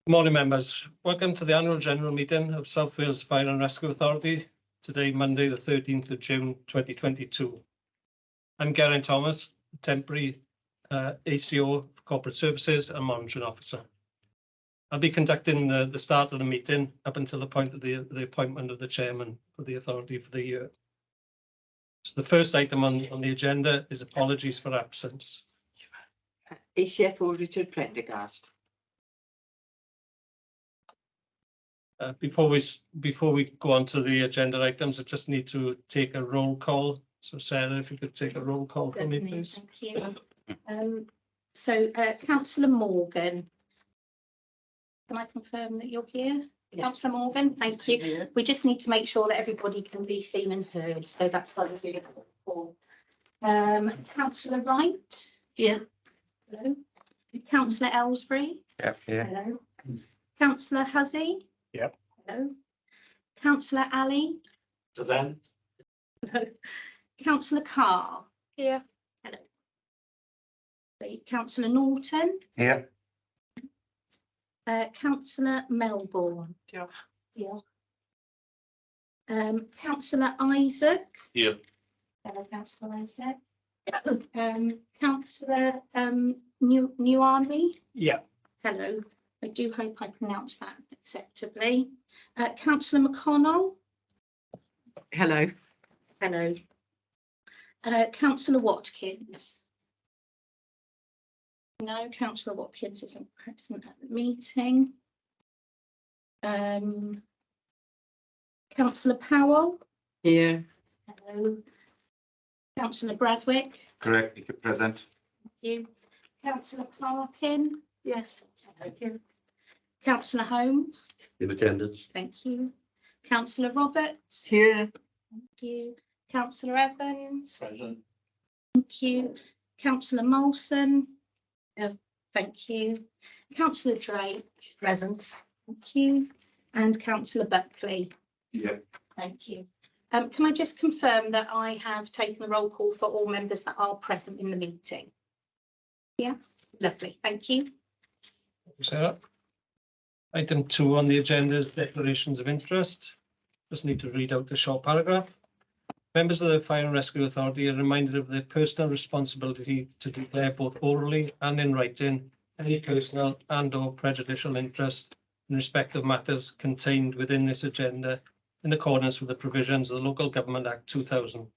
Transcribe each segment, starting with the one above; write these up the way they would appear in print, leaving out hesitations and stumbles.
Morning, members. Welcome to the annual general meeting of South Wales Fire and Rescue Authority. Today, Monday, the 13th of June, 2022. I'm Geraint Thomas, temporary ACO for Corporate Services and Monitoring Officer. I'll be conducting the start of the meeting up until the point of the appointment of the chairman for the authority for the year. So the first item on the agenda is apologies for absence. ACFO Richard Prendergast. Before we go on to the agenda items, I just need to take a roll call. So Sarah, if you could take a roll call for me, please. Thank you. Councillor Morgan. Can I confirm that you're here? Yes. Councillor Morgan, thank you. Yeah. We just need to make sure that everybody can be seen and heard. So that's what we're doing for. Councillor Wright. Yeah. Hello. Councillor Ellsbury. Yes. Yeah. Hello. Councillor Hussey. Yep. Hello. Councillor Ali. Present. Hello. Councillor Carr. Here. Hello. Councillor Norton. Here. Councillor Melbourne. Yeah. Yeah. Councillor Isaac. Here. Hello, Councillor Isaac. Councillor Newani. Yeah. Hello. I do hope I pronounced that acceptably. Councillor McConnell. Hello. Hello. Councillor Watkins. No, Councillor Watkins isn't present at the meeting. Councillor Powell. Here. Hello. Councillor Bradwick. Correct. You can present. Thank you. Councillor Parkin. Yes. Thank you. Councillor Holmes. In attendance. Thank you. Councillor Roberts. Here. Thank you. Councillor Evans. Present. Thank you. Councillor Molson. Yeah. Thank you. Councillor Drake. Present. Thank you. And Councillor Buckley. Yeah. Thank you. Can I just confirm that I have taken the roll call for all members that are present in the meeting? Yeah, lovely. Thank you. Sarah. Item 2 on the agenda is declarations of interest. Just need to read out the short paragraph. Members of the Fire and Rescue Authority are reminded of their personal responsibility to declare both orally and in writing any personal and/or prejudicial interest in respect of matters contained within this agenda in accordance with the provisions of the Local Government Act 2000,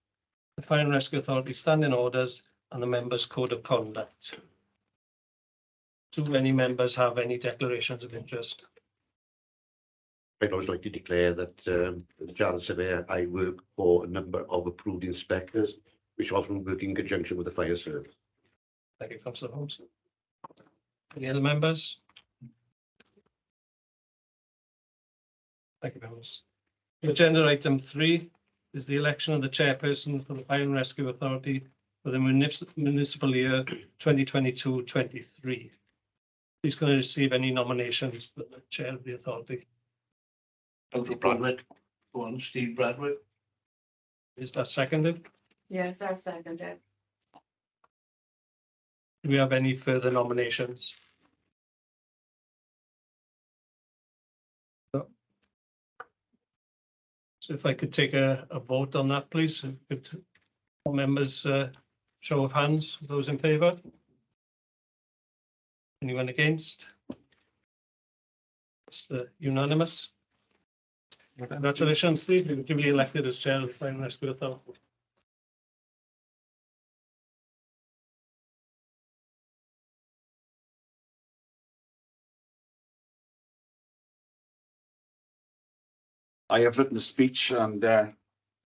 the Fire and Rescue Authority Standing Orders and the Members' Code of Conduct. Do any members have any declarations of interest? I'd always like to declare that as a chartered surveyor, I work for a number of approved inspectors, which often work in conjunction with the fire service. Thank you, Councillor Holmes. Any other members? Thank you, members. Agenda item 3 is the election of the chairperson for the Fire and Rescue Authority for the municipal year 2022-23. Who's going to receive any nominations for the chair of the authority? Bradwick. One, Steve Bradwick. Is that seconded? Yes, I second it. Do we have any further nominations? No. So if I could take a vote on that, please. Could all members show of hands, those in favour? Anyone against? It's unanimous. Congratulations, Steve. You're duly elected as chair of the Fire and Rescue Authority. I have written a speech, and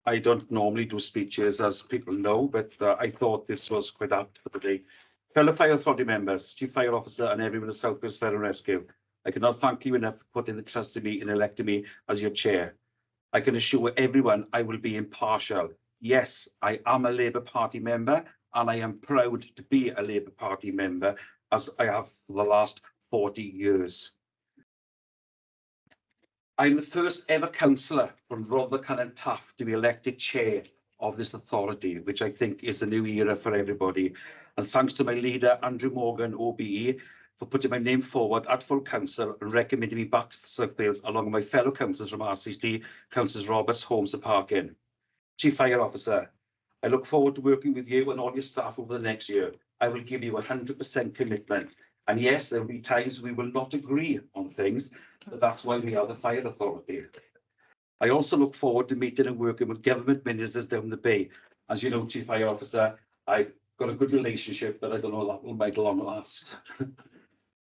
I don't normally do speeches, as people know, but I thought this was quite apt for the day. Fellow Fire Authority members, Chief Fire Officer, and everyone at South Wales Fire and Rescue, I cannot thank you enough for putting the trust in me and electing me as your chair. I can assure everyone I will be impartial. Yes, I am a Labour Party member, and I am proud to be a Labour Party member, as I have for the last 40 years. I'm the first ever councillor from Rotherham and Taff to be elected chair of this authority, which I think is a new era for everybody. And thanks to my leader, Andrew Morgan, OBE, for putting my name forward at full council and recommending me back to South Wales along with my fellow councillors from RCT, Councillors Roberts, Holmes and Parkin. Chief Fire Officer, I look forward to working with you and all your staff over the next year. I will give you 100% commitment. And yes, there will be times we will not agree on things, but that's why we are the Fire Authority. I also look forward to meeting and working with government ministers down the bay. As you know, Chief Fire Officer, I've got a good relationship, but I don't know that will make long last.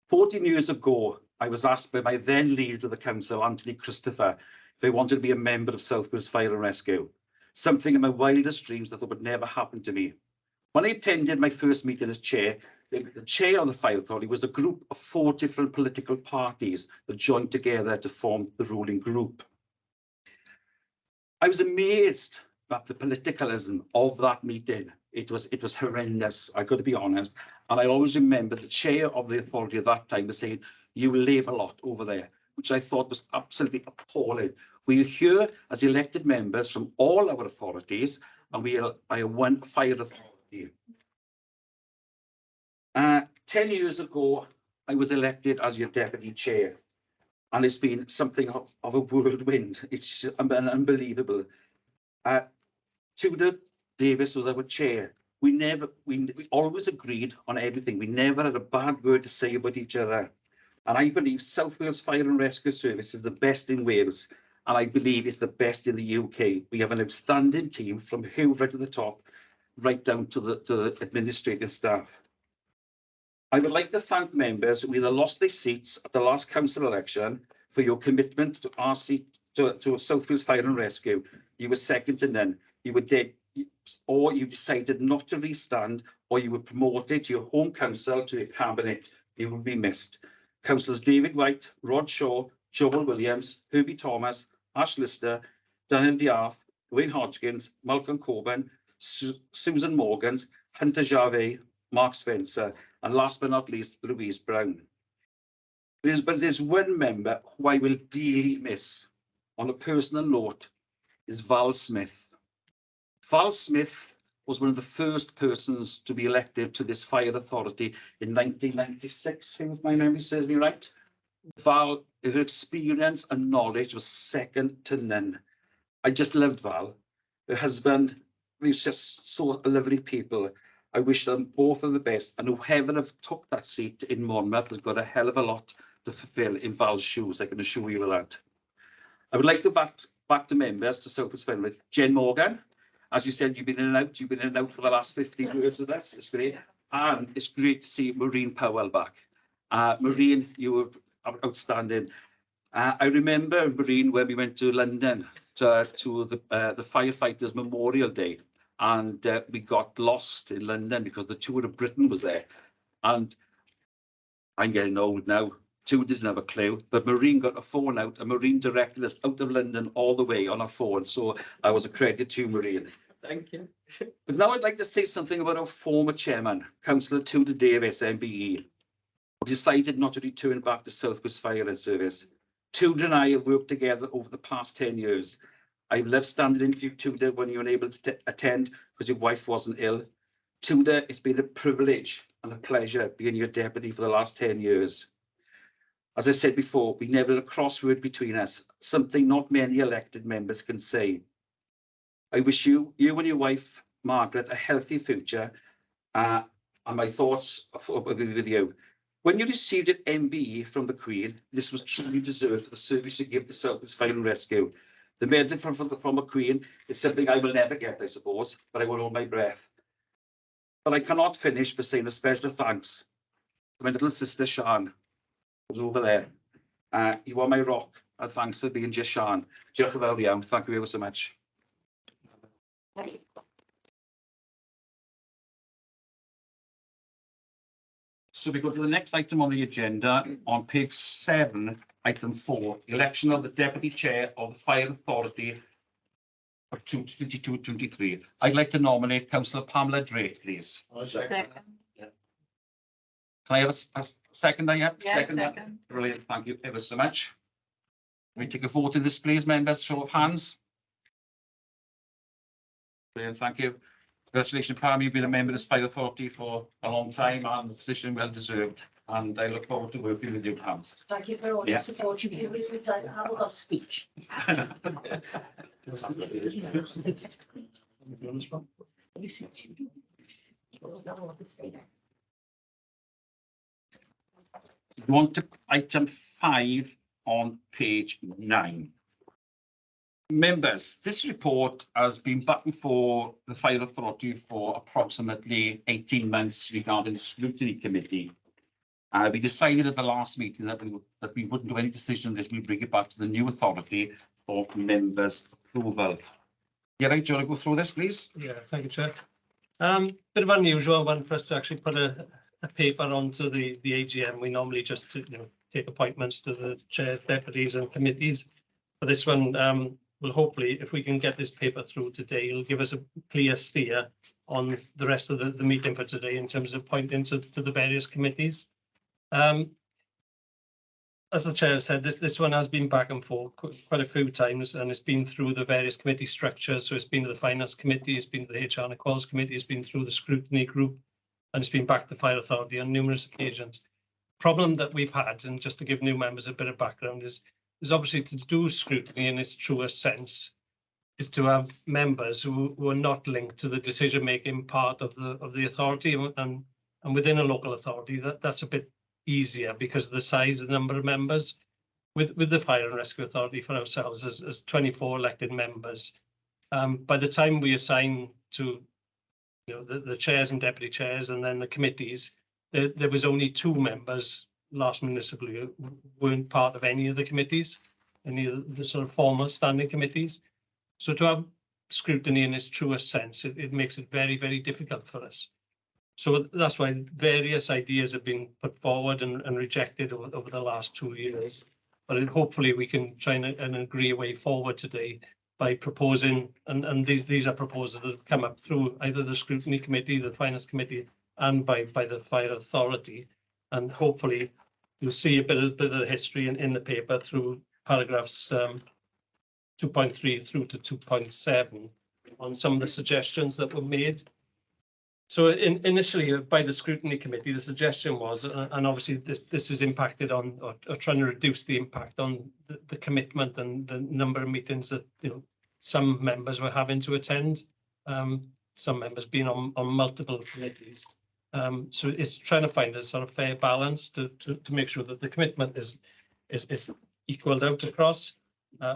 14 years ago, I was asked by my then leader of the council, Anthony Christopher, if I wanted to be a member of South Wales Fire and Rescue. Something in my wildest dreams I thought would never happen to me. When I attended my first meeting as chair, the chair of the Fire Authority was a group of 4 different political parties that joined together to form the ruling group. I was amazed at the politicalism of that meeting. It was horrendous, I got to be honest. And I always remember the chair of the authority at that time was saying, "You live a lot over there," which I thought was absolutely appalling. We are here as elected members from all our authorities, and we are one fire authority. 10 years ago, I was elected as your deputy chair, and it's been something of a whirlwind. It's just unbelievable. Tudor Davis was our chair. We always agreed on everything. We never had a bad word to say about each other. And I believe South Wales Fire and Rescue Service is the best in Wales. And I believe it's the best in the UK. We have an outstanding team from Hoover to the top, right down to the administrative staff. I would like to thank members who either lost their seats at the last council election for your commitment to South Wales Fire and Rescue. You were second to none. You were dead, or you decided not to restand, or you were promoted to your home council to your cabinet. You will be missed. Councillors David White, Rod Shaw, Joel Williams, Herbie Thomas, Ash Lister, Daniel Diarth, Wayne Hodgkins, Malcolm Coburn, Susan Morgans, Hunter Jarvey, Mark Spencer, and last but not least, Louise Brown. There's one member who I will dearly miss on a personal note, is Val Smith. Val Smith was one of the first persons to be elected to this fire authority in 1996, if my memory serves me right. Val, her experience and knowledge was second to none. I just loved Val. Her husband, they were just so lovely people. I wish them both of the best, and whoever have took that seat in Monmouth has got a hell of a lot to fulfil in Val's shoes, I can assure you of that. I would like to back to members to South Wales Fire. Jen Morgan, as you said, you've been in and out for the last 15 years of this. It's great. And it's great to see Maureen Powell back. Maureen, you were outstanding. I remember, Maureen, when we went to London to the Firefighters Memorial Day, and we got lost in London because the Tour of Britain was there. And I'm getting old now. Two doesn't have a clue, but Maureen got a phone out, and Maureen directed us out of London all the way on her phone. So I was a credit to Maureen. Thank you. But now I'd like to say something about our former chairman, Councillor Tudor Davis, MBE, who decided not to return back to South Wales Fire and Service. Tudor and I have worked together over the past 10 years. I've loved standing in for you, Tudor, when you were unable to attend because your wife wasn't ill. Tudor, it's been a privilege and a pleasure being your deputy for the last 10 years. As I said before, we never had a crossword between us, something not many elected members can say. I wish you and your wife, Margaret, a healthy future, and my thoughts with you. When you received an MBE from the Queen, this was truly deserved for the service you give to South Wales Fire and Rescue. The medal from a Queen is something I will never get, I suppose, but I will hold my breath. But I cannot finish by saying a special thanks to my little sister, Sian, who's over there. You are my rock, and thanks for being just Sian. Diolch yn fawr iawn. Thank you ever so much. So we go to the next item on the agenda on page 7, item 4, election of the Deputy Chair of the Fire Authority for 2022-23. I'd like to nominate Councillor Pamela Drake, please. Second. Can I have a second? Yeah, Second. Brilliant. Thank you ever so much. We take a vote in this, please, members. Show of hands. Brilliant. Thank you. Congratulations, Pam. You've been a member of this Fire Authority for a long time, and the position well deserved. and I look forward to working with you, Pam. Thank you for all Yeah. your support. You really don't have a speech. You want to item 5 on page 9. Members, this report has been back before the Fire Authority for approximately 18 months regarding the scrutiny committee. We decided at the last meeting that we wouldn't do any decision on this. We bring it back to the new authority for members' approval. Yeah, right, do you want to go through this, please? Yeah, thank you, Chair. Bit of unusual one for us to actually put a paper onto the AGM. We normally just take appointments to the chairs, deputies and committees. For this one, well, hopefully, if we can get this paper through today, it'll give us a clear steer on the rest of the meeting for today in terms of appointing to the various committees. As the chair said, this one has been back and forth quite a few times, and it's been through the various committee structures. So it's been to the Finance Committee, it's been to the HR and Equals Committee, it's been through the Scrutiny Group, and it's been back to the Fire Authority on numerous occasions. Problem that we've had, and just to give new members a bit of background, is obviously to do scrutiny in its truest sense, is to have members who are not linked to the decision-making part of the authority, and within a local authority, that's a bit easier because of the size and number of members. With the Fire and Rescue Authority for ourselves as 24 elected members, by the time we assign to the chairs and deputy chairs and then the committees, there was only 2 members last municipal who weren't part of any of the committees, any of the sort of formal standing committees. So to have scrutiny in its truest sense, it makes it very, very difficult for us. So that's why various ideas have been put forward and rejected over the last 2 years. But hopefully we can try and agree a way forward today by proposing, and these are proposals that have come up through either the Scrutiny Committee, the Finance Committee, and by the Fire Authority. And hopefully you'll see a bit of the history in the paper through paragraphs 2.3 through to 2.7 on some of the suggestions that were made. So initially by the Scrutiny Committee, the suggestion was, and obviously this is impacted on, or trying to reduce the impact on the commitment and the number of meetings that some members were having to attend, some members being on multiple committees. So it's trying to find a sort of fair balance to make sure that the commitment is equaled out across.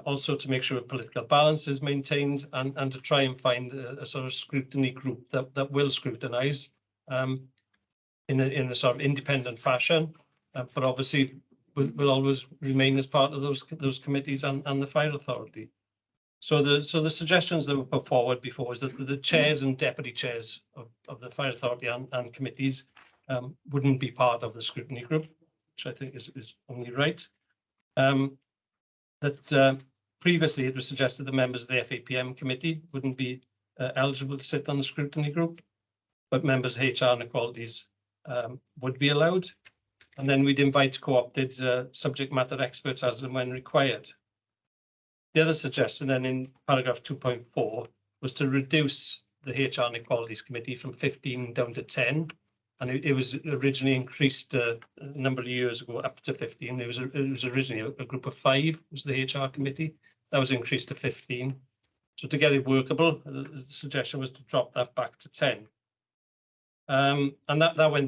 Also to make sure political balance is maintained, and to try and find a sort of scrutiny group that will scrutinise in a sort of independent fashion, but obviously will always remain as part of those committees and the Fire Authority. So the suggestions that were put forward before is that the chairs and deputy chairs of the Fire Authority and committees wouldn't be part of the scrutiny group, which I think is only right. That previously it was suggested the members of the FAPM committee wouldn't be eligible to sit on the scrutiny group, but members of HR and Equalities would be allowed. And then we'd invite co-opted subject matter experts as and when required. The other suggestion then in paragraph 2.4 was to reduce the HR and Equalities Committee from 15 down to 10. And it was originally increased a number of years ago up to 15. It was originally a group of 5, was the HR committee. That was increased to 15. So to get it workable, the suggestion was to drop that back to 10. And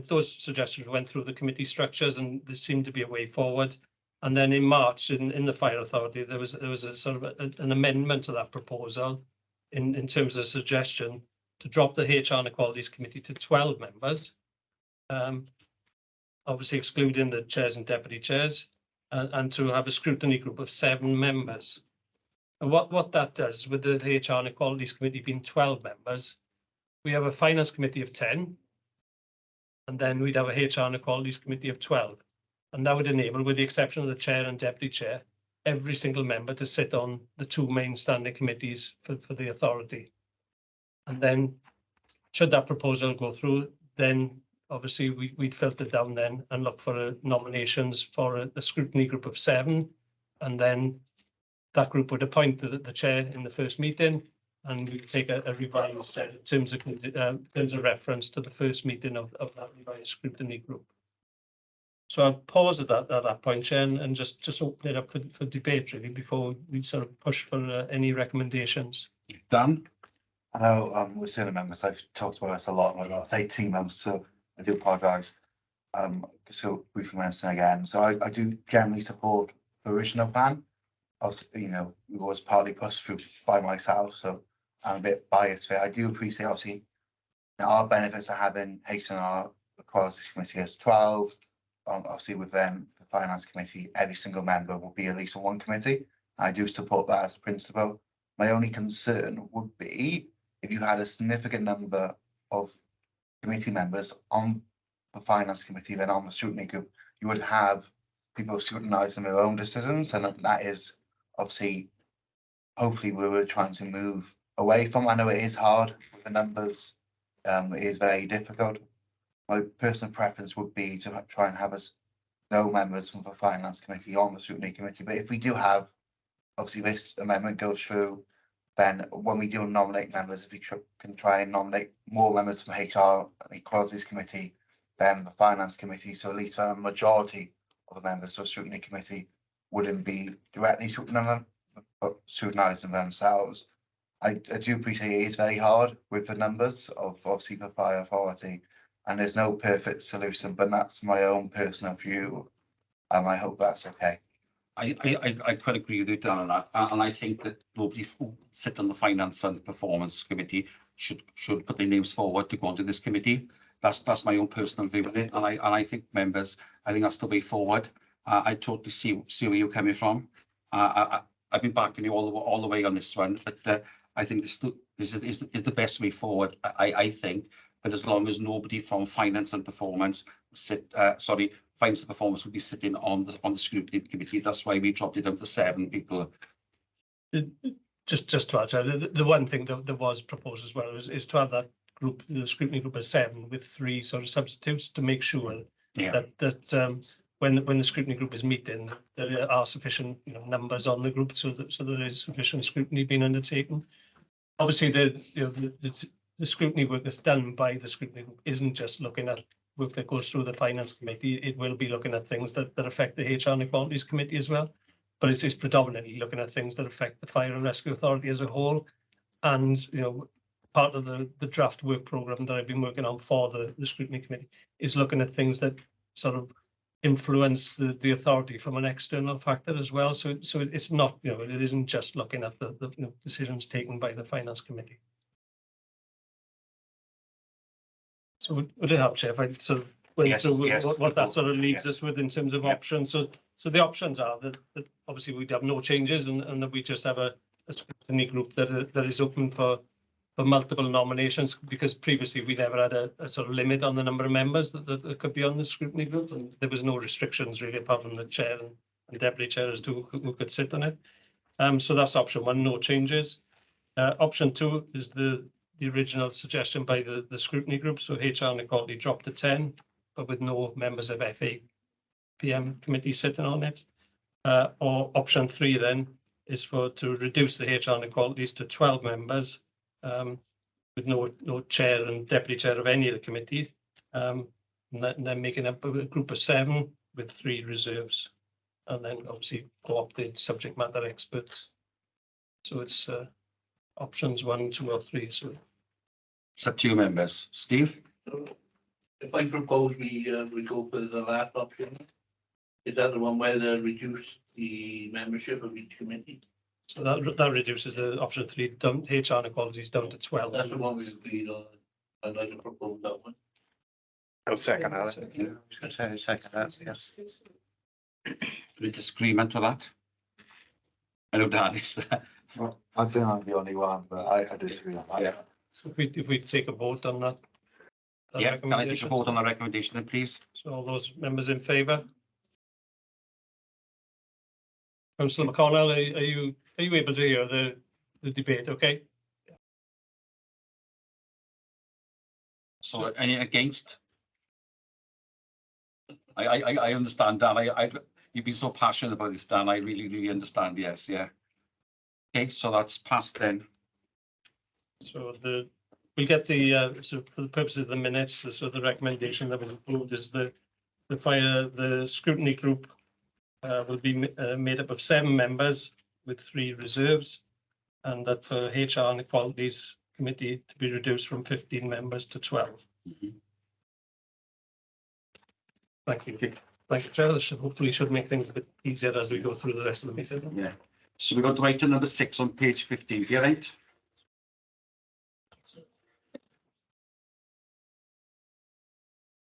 those suggestions went through the committee structures, and there seemed to be a way forward. And then in March, in the Fire Authority, there was a sort of an amendment to that proposal in terms of a suggestion to drop the HR and Equalities Committee to 12 members. Obviously excluding the chairs and deputy chairs, and to have a scrutiny group of 7 members. And what that does with the HR and Equalities Committee being 12 members, we have a Finance Committee of 10, and then we'd have a HR and Equalities Committee of 12. And that would enable, with the exception of the chair and deputy chair, every single member to sit on the 2 main standing committees for the authority. And then should that proposal go through, then obviously we'd filter down then and look for nominations for a scrutiny group of 7, and then that group would appoint the chair in the first meeting, and we take a revised set in terms of reference to the first meeting of that revised scrutiny group. So I'll pause at that point, Chair, and just open it up for debate really before we sort of push for any recommendations. Dan? I know, with certain members, I've talked about this a lot, and I've got 18 members, so I do apologise. So briefly mention again, so I do generally support the original plan. Obviously, it was partly pushed through by myself, so I'm a bit biased there. I do appreciate, obviously, our benefits of having H&R across this committee as 12. Obviously, with them, the finance committee, every single member will be at least on one committee. I do support that as a principle. My only concern would be if you had a significant number of committee members on the finance committee, then on the scrutiny group, you would have people scrutinising their own decisions, and that is obviously, hopefully, we were trying to move away from. I know it is hard with the numbers. It is very difficult. My personal preference would be to try and have us no members from the finance committee on the scrutiny committee. But if we do have, obviously, this amendment goes through, then when we do nominate members, if we can try and nominate more members from HR and Equalities Committee than the Finance Committee, so at least a majority of the members of the Scrutiny Committee wouldn't be directly scrutinising themselves. I do appreciate it is very hard with the numbers of obviously the fire authority, and there's no perfect solution, but that's my own personal view. I hope that's okay. I quite agree with you, Dan, on that, and I think that nobody who sit on the Finance and Performance Committee should put their names forward to go onto this committee. That's my own personal view on it, and I think members, I think that's the way forward. I totally see where you're coming from. I've been backing you all the way on this one, but I think this is the best way forward. I think, but as long as nobody from Finance and Performance Finance and Performance will be sitting on the scrutiny committee. That's why we dropped it down to 7 people. Just to add, the one thing that was proposed as well is to have that group, the scrutiny group of 7 with 3 sort of substitutes to make sure that when the scrutiny group is meeting, there are sufficient numbers on the group so that there is sufficient scrutiny being undertaken. Obviously, the scrutiny work that's done by the scrutiny group isn't just looking at work that goes through the finance committee. It will be looking at things that affect the HR and Equalities Committee as well, but it's predominantly looking at things that affect the Fire and Rescue Authority as a whole. And part of the draft work programme that I've been working on for the scrutiny committee is looking at things that sort of influence the authority from an external factor as well. So it's not, it isn't just looking at the decisions taken by the finance committee. So would it help, Chair, if I sort of went through what that sort of leaves us with in terms of options? So the options are that obviously we'd have no changes and that we just have a scrutiny group that is open for multiple nominations, because previously we never had a sort of limit on the number of members that could be on the scrutiny group, and there was no restrictions really apart from the chair and deputy chair as to who could sit on it. So that's option 1, no changes. Option 2 is the original suggestion by the scrutiny group, so HR and Equality dropped to 10, but with no members of FAPM committee sitting on it. Or option 3 then is to reduce the HR and Equalities to 12 members, with no chair and deputy chair of any of the committees, and then making up a group of 7 with 3 reserves, and then obviously co-opt the subject matter experts. So it's options 1, 2, or 3. So It's up to you, members. Steve? If I propose we go for the last option, is that the one where they reduce the membership of each committee? so that reduces the option 3 down, HR and Equalities down to 12. That's the one we agreed on. I'd like to propose that one. I'll second that. Second that, yes. Any disagreement with that? I know Dan is there. Well, I think I'm the only one, but I disagree on that. Yeah. So if we take a vote on that. Yeah, can I take a vote on the recommendation then, please? So all those members in favour? Councillor McConnell, are you able to hear the debate? Okay. So any against? I understand, Dan. You've been so passionate about this, Dan. I really understand. Yes, yeah. Okay, so that's passed then. So we'll get the so for the purposes of the minutes, so the recommendation that was approved is the the scrutiny group will be made up of 7 members with 3 reserves, and that for HR and Equalities Committee to be reduced from 15 members to 12. Thank you. Thank you, Chair. This hopefully should make things a bit easier as we go through the rest of the meeting. Yeah. So we got to item number 6 on page 15. Yeah, right.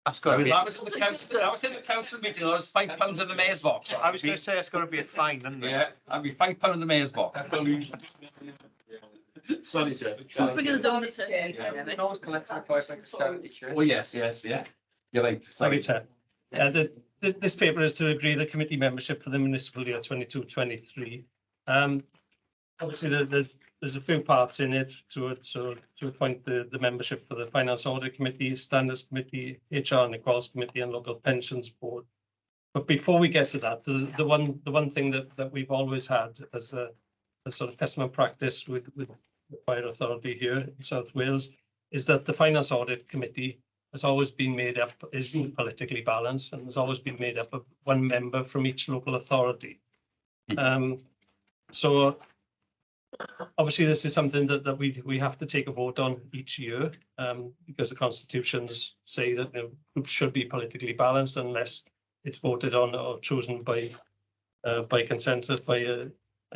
That's got to be. That was in the council. That was in the council meeting. That was £5 in the mayor's box. I was going to say it's got to be a fine, isn't it? Yeah, I'll be £5 in the mayor's box. Sorry, sir. Oh, yes, yeah. You're right. Thank Sorry. you, Chair. This paper is to agree the committee membership for the municipal year 22-23. Obviously, there's a few parts in it to appoint the membership for the Finance Audit Committee, Standards Committee, HR and Equalities Committee, and Local Pensions Board. But before we get to that, the one thing that we've always had as a sort of customer practice with the Fire Authority here in South Wales is that the Finance Audit Committee has always been made up, is politically balanced, and has always been made up of 1 member from each local authority. So obviously this is something that we have to take a vote on each year, because the constitutions say that groups should be politically balanced unless it's voted on or chosen by consensus, by a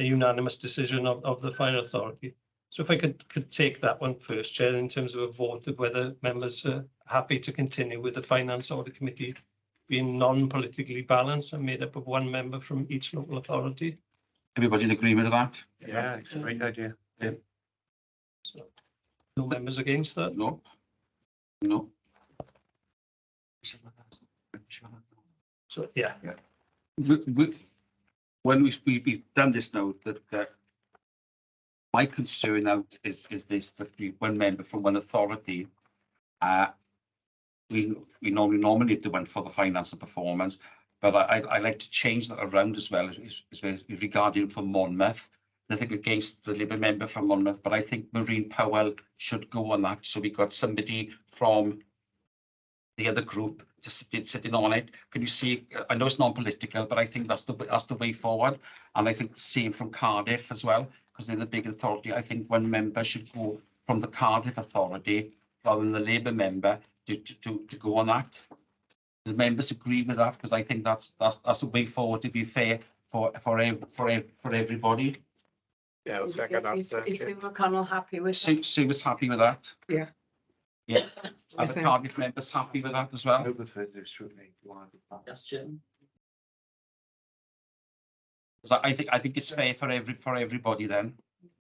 unanimous decision of the Fire Authority. So if I could take that one first, Chair, in terms of a vote of whether members are happy to continue with the Finance Audit Committee being non-politically balanced and made up of 1 member from each local authority. Everybody in agreement with that? Yeah, it's a great idea. So, no members against that? No. No. So, yeah. When we've done this now, that my concern out is this, that 1 member from 1 authority, we normally nominate the one for the finance and performance, but I like to change that around as well, regarding for Monmouth. Nothing against the Labour member from Monmouth, but I think Maureen Powell should go on that. So we got somebody from the other group to sitting on it. Can you see? I know it's non-political, but I think that's the way forward. And I think the same from Cardiff as well, because they're the big authority. I think 1 member should go from the Cardiff authority rather than the Labour member to go on that. The members agree with that, because I think that's the way forward to be fair for everybody. Yeah, I'll second that. Is McConnell happy with that? Sue was happy with that. Yeah. Yeah. Are the Cardiff members happy with that as well? I prefer to do scrutiny. So I think it's fair for everybody then.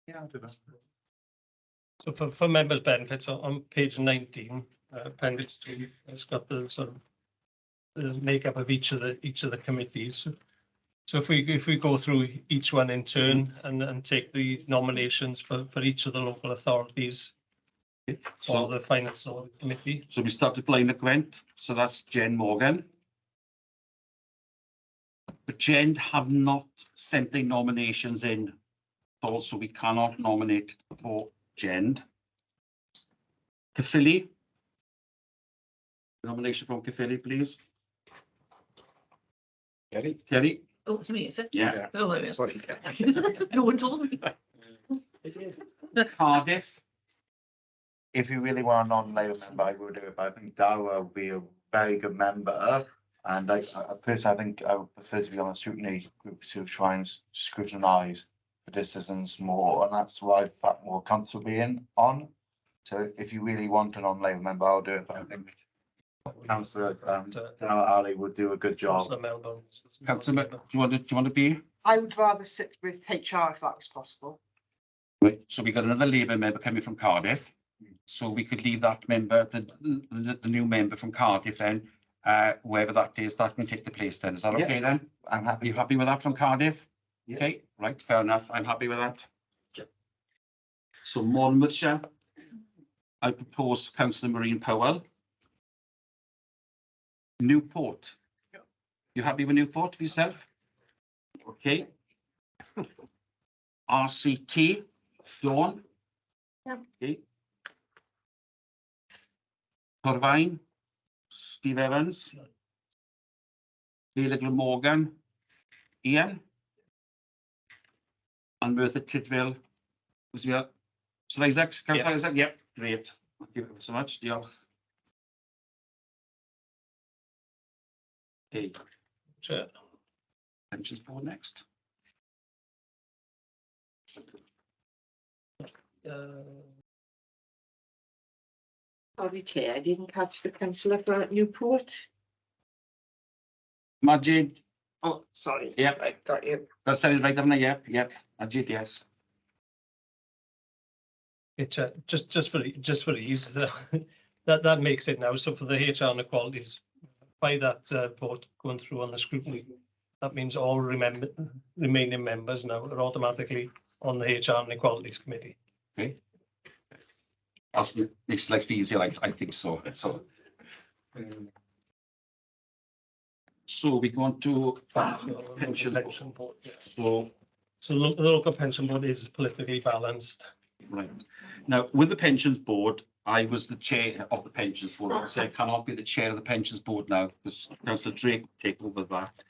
Yeah, I'll do that. So for members' benefits, on page 19, Appendix 2, it's got the sort of the makeup of each of the committees. So if we go through each one in turn and take the nominations for each of the local authorities for the Finance Audit Committee. So we start with Blaenau Gwent. So that's Jen Morgan. But Jen have not sent their nominations in, so we cannot nominate for Jen. Caerphilly. Nomination from Caerphilly, please. Kerry. Oh, to me, is it? Yeah. Oh, there it is. Sorry. No one told me. Cardiff. If you really want a non-Labour member, I would do it, but I think Darragh would be a very good member. And I personally, I think I would prefer to be on a scrutiny group to try and scrutinise the decisions more, and that's what I felt more comfortable being on. So if you really want a non-Labour member, I'll do it, but I think Councillor Darragh Ali would do a good job. Councillor Melbourne. Councillor, do you want to be? I would rather sit with HR if that was possible. Right. So we got another Labour member coming from Cardiff. So we could leave that member, the new member from Cardiff then, wherever that is, that can take the place then. Is that okay then? I'm Are happy. you happy with that from Cardiff? Yeah. Okay, right, fair enough. I'm happy with that. So Monmouthshire, I propose Councillor Maureen Powell. Newport. You happy with Newport for yourself? Okay. RCT, Dawn. Yeah. Okay. Torfaen, Steve Evans. Leila Glamorgan, Ian. And Merthyr Tydfil, who's here? Sir Isaac, Councillor Isaac, yep, great. Thank you so much, diolch. Okay, Chair. pensions board next. Sorry, Chair, I didn't catch the councillor for Newport. Majid, Oh, sorry. yep, I got you. that sounds right, haven't I? Yep, Majid, yes. It, just for ease, that makes it now. So for the HR inequalities, by that vote going through on the scrutiny, that means all remaining members now are automatically on the HR inequalities committee. Okay. Makes life easier, I think so. So we go on to pension. Pension board. Yeah. So, The local pension board is politically balanced. right. Now, with the pensions board, I was the chair of the pensions board. So I cannot be the chair of the pensions board now because Councillor Drake will take over that.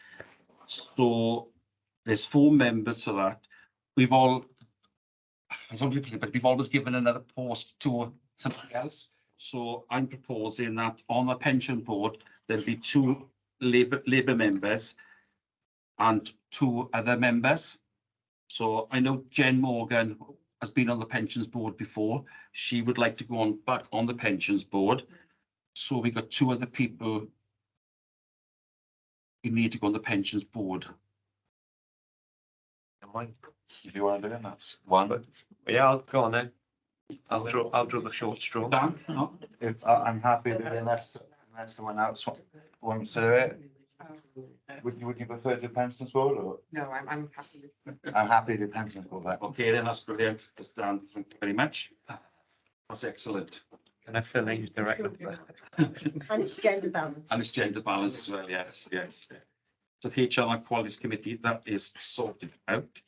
So there's 4 members for that. We've all, I don't know, but we've always given another post to something else. So I'm proposing that on the pension board, there'll be 2 Labour members and 2 other members. So I know Jen Morgan has been on the pensions board before. She would like to go on back on the pensions board. So we got 2 other people who need to go on the pensions board. If you want to do it, that's one. Yeah, I'll go on then. I'll draw the short straw. Dan, no? I'm happy that unless someone else wants to do it. Would you prefer to do pensions board or? No, I'm happy with. I'm happy to do pensions board. Right? Okay, then that's brilliant. That's Dan, thank you very much. That's excellent. Can I fill in directly? And it's gender balance. And it's gender balance as well, yes. So the HR and Qualities Committee, that is sorted out.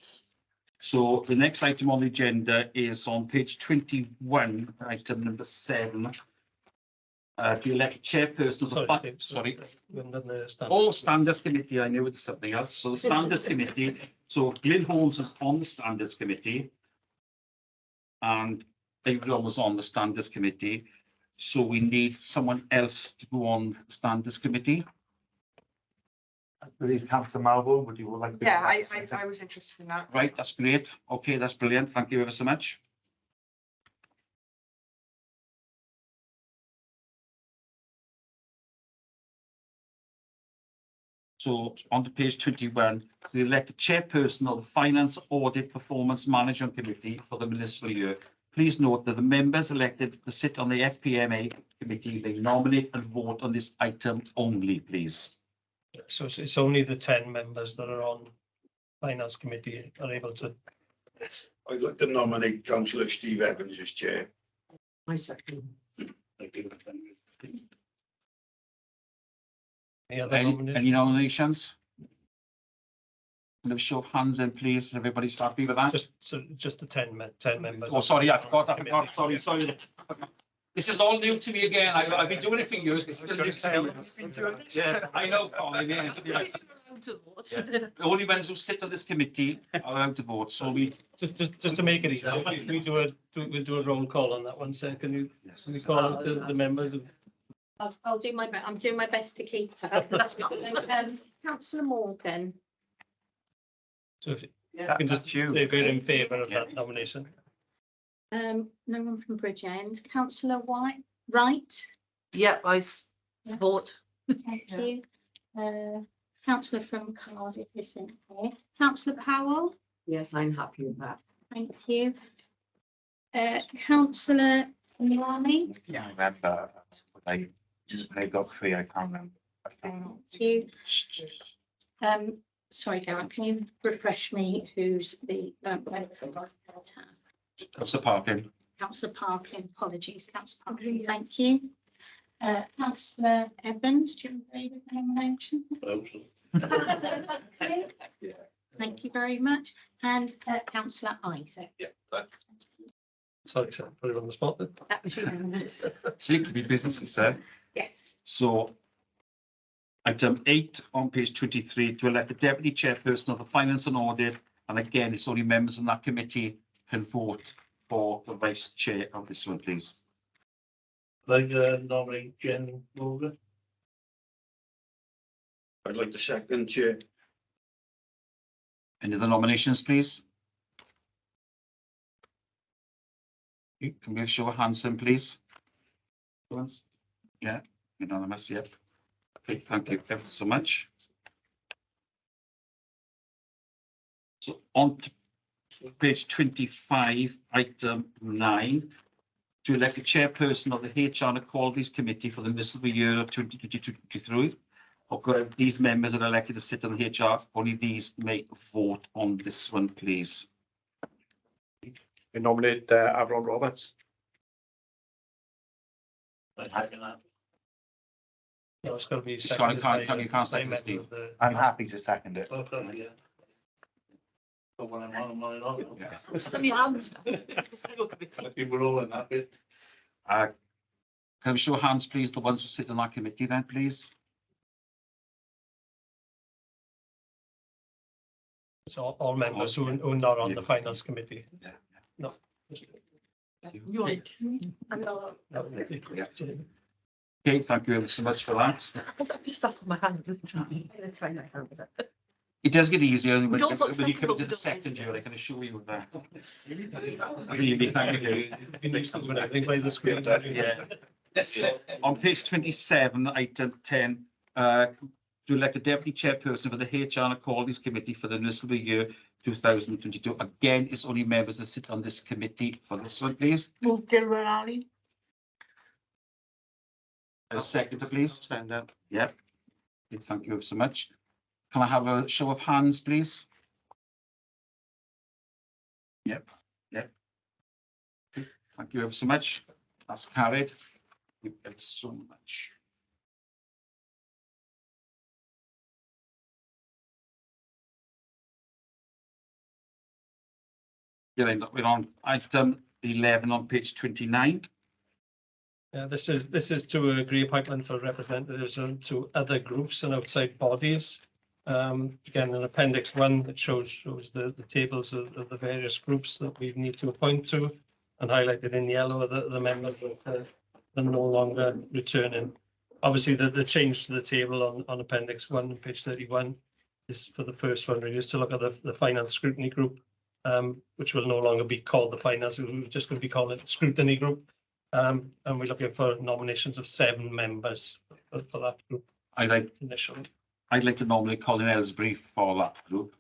So the next item on the agenda is on page 21, item number 7. To elect chairperson of the Sorry. We haven't done the standard. Oh, Standards Committee, I knew it was something else. So the Standards Committee, so Glyn Holmes is on the Standards Committee. And everyone was on the Standards Committee. So we need someone else to go on the Standards Committee. I believe Councillor Malvo, would you like to? Yeah, I was interested in that. Right, that's great. Okay, that's brilliant. Thank you ever so much. So on to page 21, to elect a chairperson of the Finance Audit Performance Management Committee for the municipal year. Please note that the members elected to sit on the FPMA committee, they nominate and vote on this item only, please. So it's only the 10 members that are on finance committee are able to. I'd like to nominate Councillor Steve Evans as chair. My second. Any other Any nominations? nominations? And a show of hands then, please. Everybody's happy with that? Just the 10 members. Oh, sorry, I forgot. Sorry. This is all new to me again. I've been doing it for years. It's still new to me. Yeah, I know, Colin, yes. The only ones who sit on this committee are allowed to vote, so we. Just to make it easier, we'll do a roll call on that one, so can we call out the members of? I'll do my best. I'm doing my best to keep that. That's not, Councillor Morgan. So if you can just say if you're in favour of that nomination. No one from Bridgend. Councillor White, Wright. Yeah, I support. Thank you. Councillor from Cardiff isn't here. Councillor Powell. Yes, I'm happy with that. Thank you. Councillor Nwani. Yeah, I remember. They've got 3. I can't remember. Thank you. Sorry, Darren, can you refresh me who's the benefit of Councillor Parkin. Councillor Parkin, apologies, Councillor Parkin, thank you. Councillor Evans, do you agree with the nomination? Thank you very much. And Councillor Isaac. Sorry, sir, put it on the spot then. That was unanimous. See, it could be business, sir. Yes. So Item 8 on page 23, to elect the deputy chairperson of the Finance and Audit. And again, it's only members in that committee can vote for the vice chair of this one, please. Like nominate Jen Morgan. I'd like to second, Chair. Any other nominations, please? Okay, can we have a show of hands then, please? Yeah, unanimous, yep. Okay, thank you ever so much. So on to page 25, item 9, to elect a chairperson of the HR and Qualities Committee for the municipal year of 2022-23. These members are elected to sit on the HR. Only these may vote on this one, please. We nominate Avron Roberts. I second that. No, it's got to be. It's gotta- seconded can't- by, you can't by second it, member Steve. of the- I'm happy to second it. Okay, yeah. But when I'm on, I'm on. Yeah. It's on your hands. It's on your committee. I think we're all in that bit. Can I show of hands, please, the ones who sit on that committee then, please? So all members who are not on the Yeah. finance committee. Yeah. No. You want? I'm not. No. Okay, thank you ever so much for that. I've just sat on my hands. It's fine, I can't. It does get easier when don't put you come second, to but the we second don't. year, I can assure you of that. Really, thank you. Been used to doing everything by the screen. Yeah. So, on page 27, item 10, to elect a deputy chairperson for the HR and Qualities Committee for the municipal year 2022. Again, it's only members that sit on this committee for this one, please. Move Dilwyn Ali. A second, please. Yep. Okay, thank you so much. Can I have a show of hands, please? Yep, yep. Okay, thank you ever so much. That's carried. Thank you so much. Yeah, we're on item 11 on page 29. This is to agree appointment for representatives to other groups and outside bodies. Again, in Appendix 1, it shows the tables of the various groups that we need to appoint to, and highlighted in yellow are the members that are no longer returning. Obviously, the change to the table on Appendix 1, page 31, is for the first one, really, is to look at the finance scrutiny group, which will no longer be called the finance, we're just going to be calling it scrutiny group. And we're looking for nominations of 7 members for that group initially. I'd like to nominate Colin Ellsbury for that group.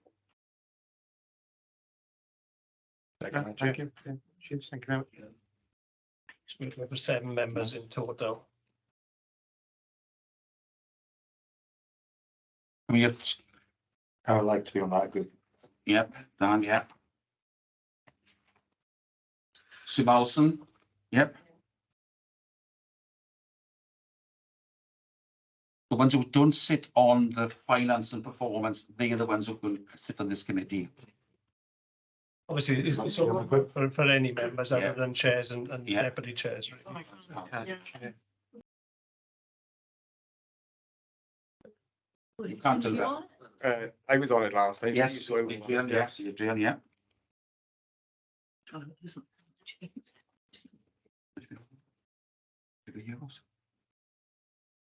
Second, thank you. Cheers, thank you very much. So we're looking for 7 members in total. Can we have, I would like to be on that group. yep, Dan, yep. Sue Malson, yep. The ones who don't sit on the finance and performance, they are the ones who will sit on this committee. Obviously, it's open for any members Yeah. other than chairs and Yeah. deputy chairs. Really. You can't do that. I was on it last time. Yes, So I was on it, Adrian, yes, Adrian, yeah.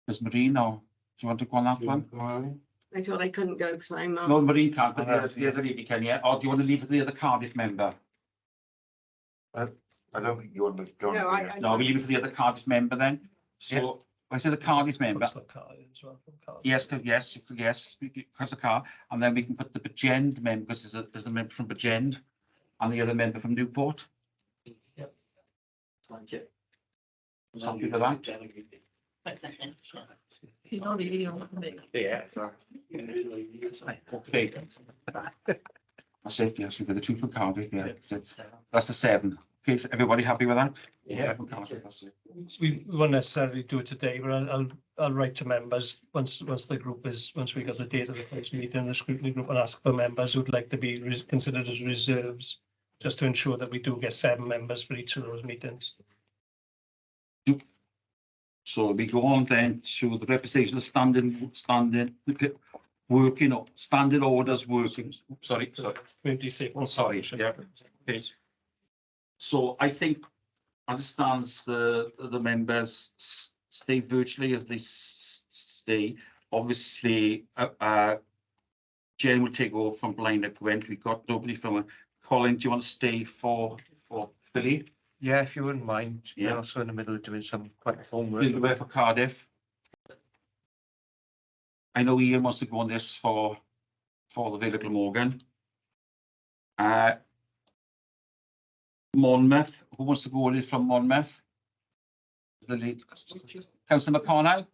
Does Marine, or do you want to go on that one? I thought I couldn't go because I'm. No, Marine can't, but the other lady can, yeah. Or do you want to leave it to the other Cardiff member? I don't think you want to join. No, it, I. No, we leave it for the other Cardiff member then. So, I say the Cardiff member. Looks like Carl as well from Carl. Yes, because the car, and then we can put the Bridgend member, because there's a member from Bridgend, and the other member from Newport. Thank you. Happy with that? You know, you don't want to make. Yeah, sorry. Okay. That's it, yes, we've got the 2 from Cardiff, yeah, that's the 7. Okay, so everybody happy with that? Yeah. From Cardiff, that's it. We won't necessarily do it today, but I'll write to members once the group is, once we got the date of the first meeting, the scrutiny group, and ask for members who'd like to be considered as reserves, just to ensure that we do get 7 members for each of those meetings. So we go on then to the representation of standing orders working. Sorry. Community safety. Oh, sorry, yeah. Okay. So I think as it stands, the members stay virtually as they stay. Obviously, Jane will take over from Blaine at Gwent. We've got nobody from Colin. Do you want to stay for Billy? Yeah, if you wouldn't mind. Yeah. We're also in the middle of doing some quite homework. Bill away for Cardiff. I know Ian wants to go on this for the Vale of Glamorgan. Monmouth, who wants to go on this from Monmouth? The lead, Councillor McConnell.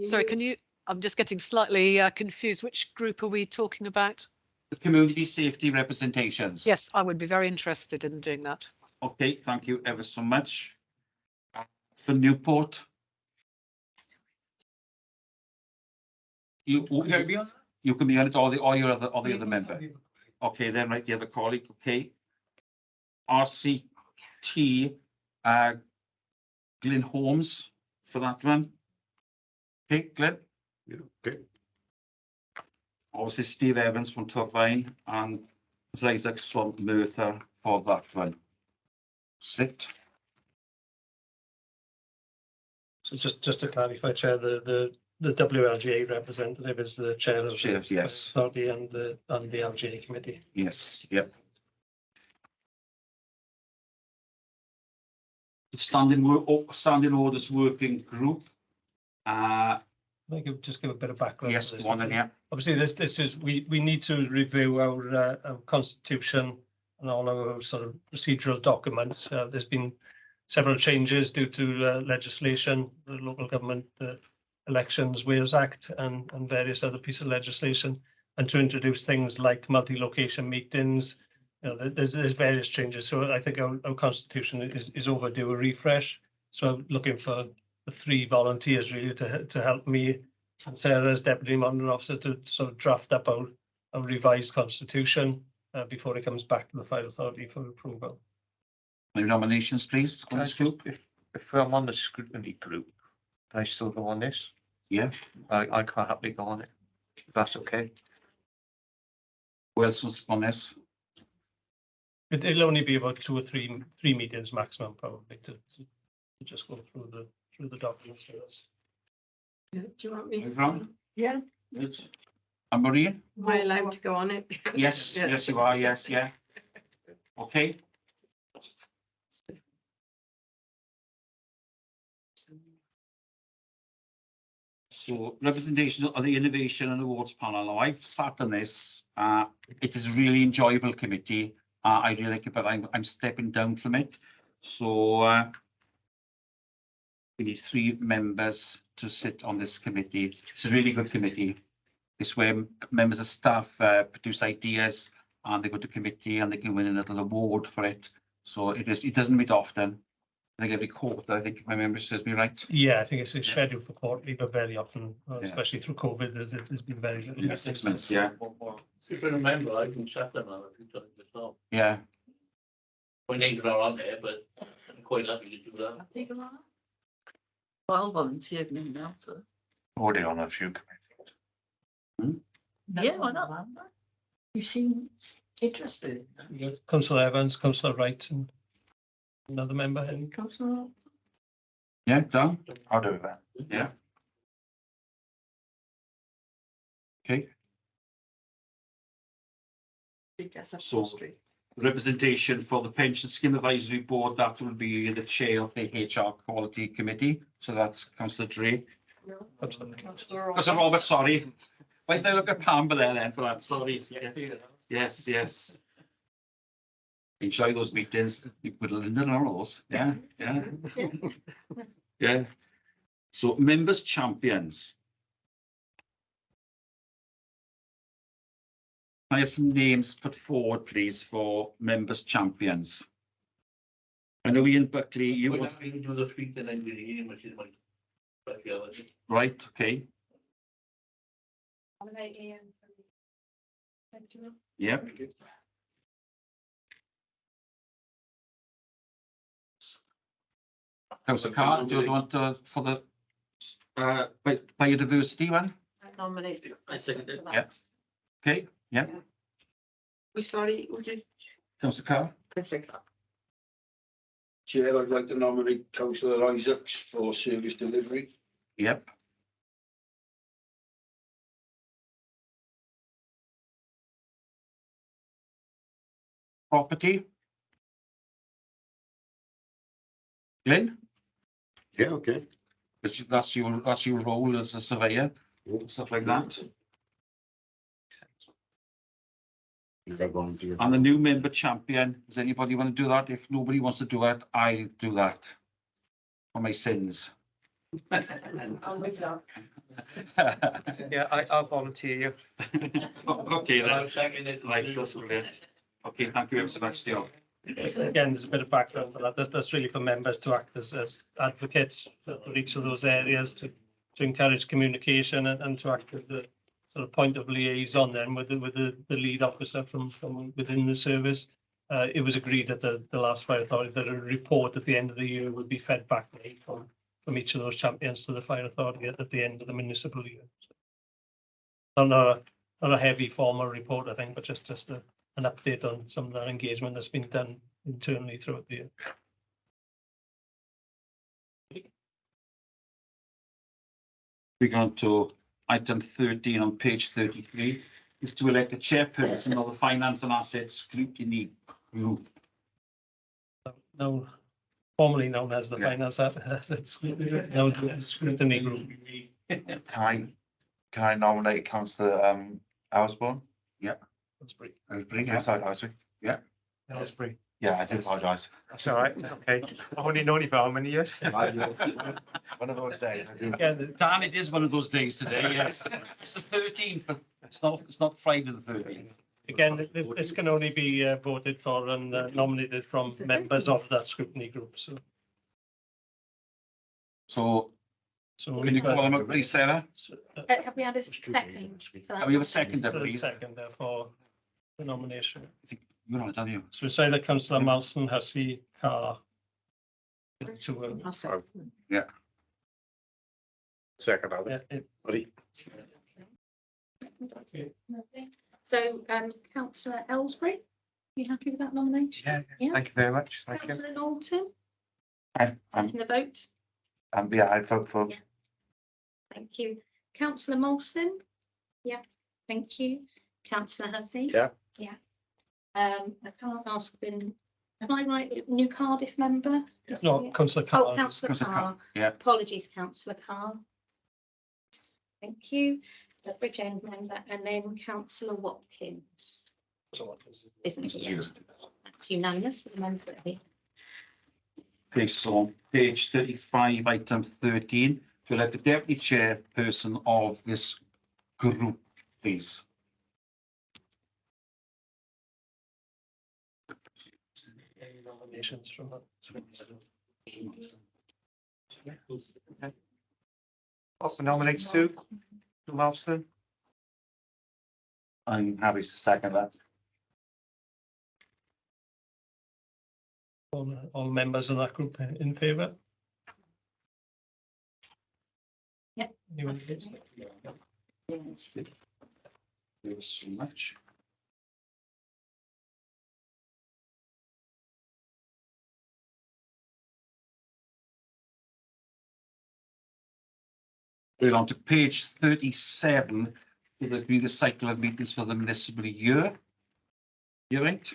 Sorry, can you, I'm just getting slightly confused. Which group are we talking about? The community safety representations. Yes, I would be very interested in doing that. Okay, thank you ever so much. For Newport. You can be on it, or the other member. Okay, then right, the other colleague, okay. RCT, Glyn Holmes for that one. Okay, Glenn. Yeah, okay. Obviously Steve Evans from Turbine and Isaac from Merthyr for that one. Sit. So just to clarify, Chair, the WLGA representative is the chair of Chair, the yes. authority and the LGA committee. Yes, yep. The standing orders working group. I could just give a bit of background. Yes, to this. one and yeah. Obviously, this is we need to review our constitution and all our sort of procedural documents. There's been several changes due to legislation, the Local Government Elections Wales Act, and various other pieces of legislation, and to introduce things like multi-location meetings. You know, there's various changes. So I think our constitution is overdue a refresh. So I'm looking for the 3 volunteers really to help me and Sarah as Deputy Monitoring Officer to sort of draft up a revised constitution before it comes back to the fire authority for approval. Any nominations, please? Can I just- If I'm on the scrutiny group, can I still go on this? Yeah. I can't happily go on it. If that's okay. Who else wants to go on this? It'll only be about 2 or 3 meetings maximum, probably, to just go through the documents. Yeah, do you want me? Everyone? Yeah. Good. And Maria? Am I allowed to go on it? Yes, Yeah. yes, you are. Yes, yeah. Okay. So representation of the Innovation and Awards panel. Now I've sat on this. It is a really enjoyable committee. I really like it, but I'm stepping down from it. So we need 3 members to sit on this committee. It's a really good committee. It's where members of staff produce ideas and they go to committee and they can win a little award for it. So it doesn't meet often. I think every quarter, I think if my memory serves me right. Yeah, I think it's scheduled for quarterly, but very often, especially through COVID, there's been very little. Yeah, 6 months, yeah. If you remember, I can set them out a few times myself. Yeah. My name's not on there, but I'm quite happy to do that. Take them on. Well, volunteered me now, so. Already on a few committees. Yeah, why not? You seem interested. Councillor Evans, Councillor Wright, and another member. Councillor. Yeah, done. I'll do that. Yeah. Okay. So representation for the Pension Scheme Advisory Board, that will be the chair of the HR Quality Committee. So that's Councillor Drake. Councillor Robert, sorry. Why did I look at Pamela then for that? Sorry. Yes, yes. Enjoy those meetings. You put Linda on those. Yeah, yeah. Yeah. So members champions. Can I have some names put forward, please, for members champions? I know Ian Buckley, you We're want, not going to do the street and engineering, which is my speciality. right, okay, yeah. Councillor Carr, do you want to, for the biodiversity one? I nominate. I second it. Yeah. Okay, yeah, We sorry, would you? councillor Carr, Councillor Carr. Chair, I'd like to nominate councillor Isaacs for service delivery. yep. Property. Glenn, Yeah, okay. that's your role as a surveyor, and stuff like that. And the new member champion, does anybody want to do that? If nobody wants to do it, I'll do that. For my sins. Yeah, I'll volunteer you. Okay, then. Right, that's brilliant. Okay, thank you ever so much, Steve. Again, there's a bit of background for that. That's really for members to act as advocates for each of those areas to encourage communication and to act as the sort of point of liaison then with the lead officer from within the service. It was agreed at the last fire authority that a report at the end of the year would be fed back from each of those champions to the fire authority at the end of the municipal year. So not a heavy formal report, I think, but just an update on some of that engagement that's been done internally throughout the year. Moving on to item 13 on page 33, is to elect a chairperson of the Finance and Assets Scrutiny Group. Now, formerly known as the Yeah. Finance Assets now the Scrutiny Group. Can I nominate councillor Osborne? That's pretty. Oh, sorry, Osborne. Osprey. Yeah, I do apologise. That's all right, okay. I've only known you for how many years? One of those days, I do. Yeah, Dan, it is one of those days today, yes. It's the 13th, but it's not Friday the 13th. again, this can only be voted for and nominated from members of that scrutiny group. So can you call them up, please, Sarah? Have we had a second for that? Have we have a second, For a please? second, therefore, the nomination. You're on it, aren't you? So we say that councillor Malson, Hussey, Carr. I'll say. Second, I'll So, councillor Ellsbury, you happy with that nomination? Yeah, thank you very much. Thank you. Councillor Norton, I'm, taking the vote. yeah, I vote for. Yeah. Thank you. Councillor Molson? Yeah, thank you. Councillor Hussey? Yeah. Yeah. I can't ask, am I right, new Cardiff member? No, councillor Oh, Carr. councillor Councillor Carr, Carr. yeah. Apologies, councillor Carr. Thank you. The Bridge End member, and then councillor Watkins. Isn't it? Yeah. That's unanimous for the member here. Okay, so on page 35, item 13, to elect the deputy chairperson of this group, please. Any nominations from that? I'll nominate Sue Marston. I'm happy to second that. All members of that group in favour? Yeah. Anyone? Thank you so much. We're on to page 37. Will it be the cycle of meetings for the municipal year? You right?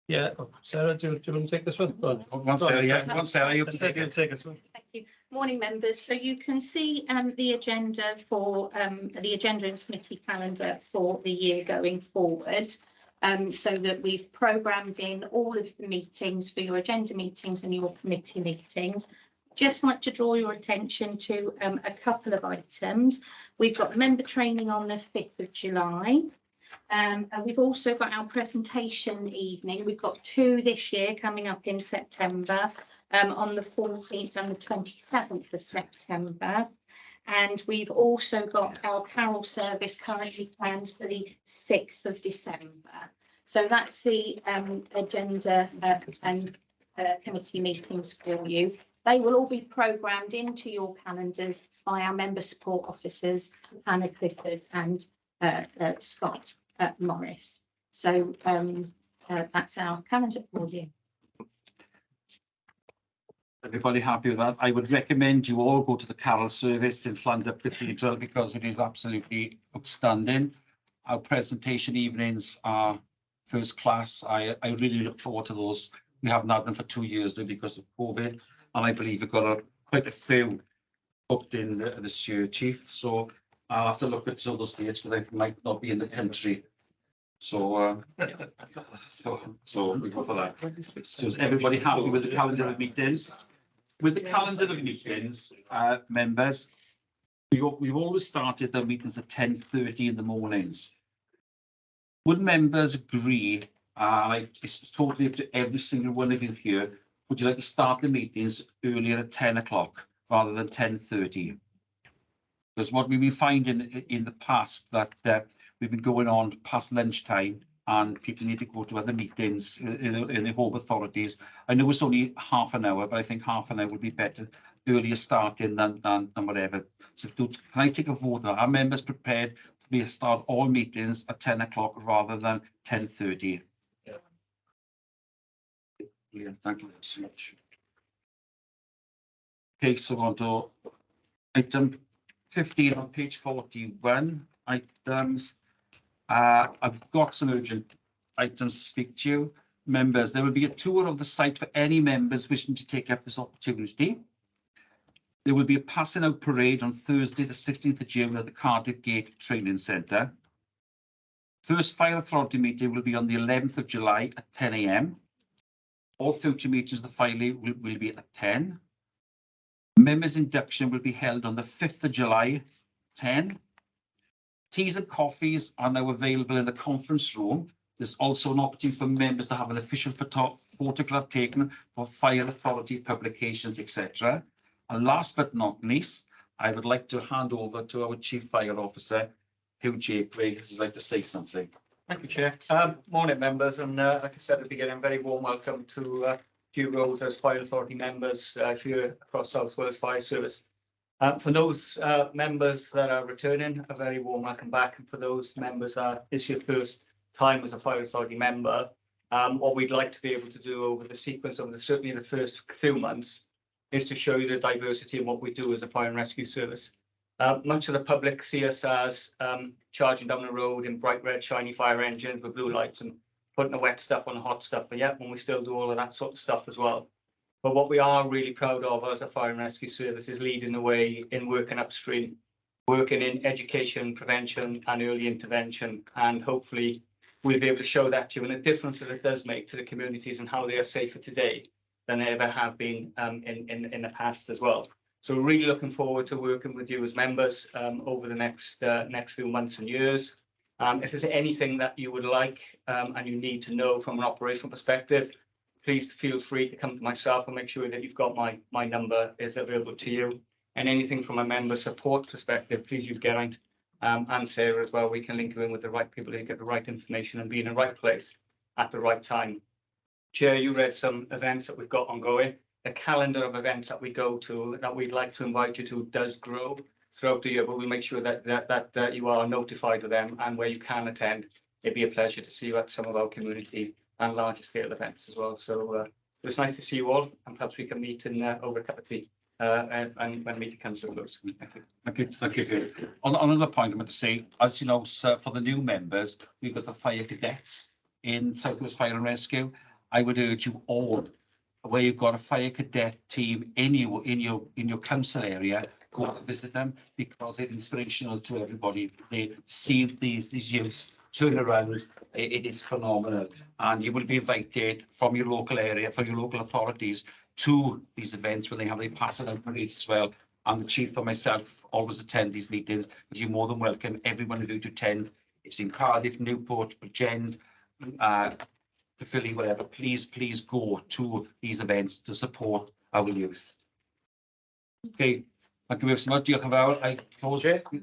Yeah, Sarah, do you want to take this one? One Sarah, yeah. One Sarah, you can take You'll it. take this one. Thank you. Morning, members. So you can see the agenda for the agenda and committee calendar for the year going forward. So that we've programmed in all of the meetings for your agenda meetings and your committee meetings. Just like to draw your attention to a couple of items. We've got member training on the 5th of July. And we've also got our presentation evening. We've got two this year coming up in September, on the 14th and the 27th of September. And we've also got our carol service currently planned for the 6th of December. So that's the agenda and committee meetings for you. They will all be programmed into your calendars by our member support officers, Hannah Clifford and Scott Morris. So that's our calendar for you. Everybody happy with that? I would recommend you all go to the carol service in Llandudno Cathedral because it is absolutely outstanding. Our presentation evenings are first class. I really look forward to those. We haven't had them for 2 years now because of COVID, and I believe we've got quite a few booked in this year, Chief. So I'll have to look at some of those dates because I might not be in the country. So we go for that. So is everybody happy with the calendar of meetings? With the calendar of meetings, members, we've always started the meetings at 10:30 in the mornings. Would members agree, it's totally up to every single one of you here, would you like to start the meetings earlier at 10 o'clock rather than 10:30? Because what we've been finding in the past that we've been going on past lunchtime and people need to go to other meetings in the home authorities. I know it's only half an hour, but I think half an hour would be better earlier starting than whatever. So can I take a vote? Are members prepared for me to start all meetings at 10 o'clock rather than 10:30? Yeah. Brilliant, thank you so much. Okay, so on to item 15 on page 41, items. I've got some urgent items to speak to you. Members, there will be a tour of the site for any members wishing to take up this opportunity. There will be a passing out parade on Thursday, the 16th of June at the Cardiff Gate Training Centre. First Fire Authority meeting will be on the 11th of July at 10 AM. All future meetings of the fire will be at 10. Members' induction will be held on the 5th of July, 10. Teas and coffees are now available in the conference room. There's also an opportunity for members to have an official photograph taken for Fire Authority publications, etc. And last but not least, I would like to hand over to our Chief Fire Officer, Hugh Jakeway, who'd like to say something. Thank you, Chair. Morning, members, and like I said at the beginning, very warm welcome to you roles as Fire Authority members here across South Wales Fire Service. For those members that are returning, a very warm welcome back. And for those members that is your first time as a Fire Authority member, what we'd like to be able to do over the sequence of certainly the first few months is to show you the diversity in what we do as a fire and rescue service. Much of the public see us as charging down the road in bright red shiny fire engines with blue lights and putting the wet stuff on the hot stuff, but yet when we still do all of that sort of stuff as well. But what we are really proud of as a fire and rescue service is leading the way in working upstream, working in education, prevention and early intervention. And hopefully we'll be able to show that to you and the difference that it does make to the communities and how they are safer today than they ever have been in the past as well. So we're really looking forward to working with you as members over the next few months and years. If there's anything that you would like and you need to know from an operational perspective, please feel free to come to myself and make sure that you've got my number is available to you. And anything from a member support perspective, please use Geraint and Sarah as well. We can link you in with the right people to get the right information and be in the right place at the right time. Chair, you read some events that we've got ongoing. The calendar of events that we go to that we'd like to invite you to does grow throughout the year, but we'll make sure that you are notified of them, and where you can attend, it'd be a pleasure to see you at some of our community and larger scale events as well. So it's nice to see you all, and perhaps we can meet in over a cup of tea and when meeting comes to a close. Thank you. Thank you. On another point, I'm going to say, as you know, sir, for the new members, we've got the fire cadets in South Wales Fire and Rescue. I would urge you all, where you've got a fire cadet team in your council area, go to visit them because it's inspirational to everybody. They see these youths turn around. It is phenomenal, and you will be invited from your local area, from your local authorities, to these events when they have their passing out parades as well. And the chief and myself always attend these meetings, but you're more than welcome. Everyone who to attend. It's in Cardiff, Newport, Bridgend, Philly, whatever. Please go to these events to support our youth. Okay, thank you very much. Diolch yn fawr. I close it.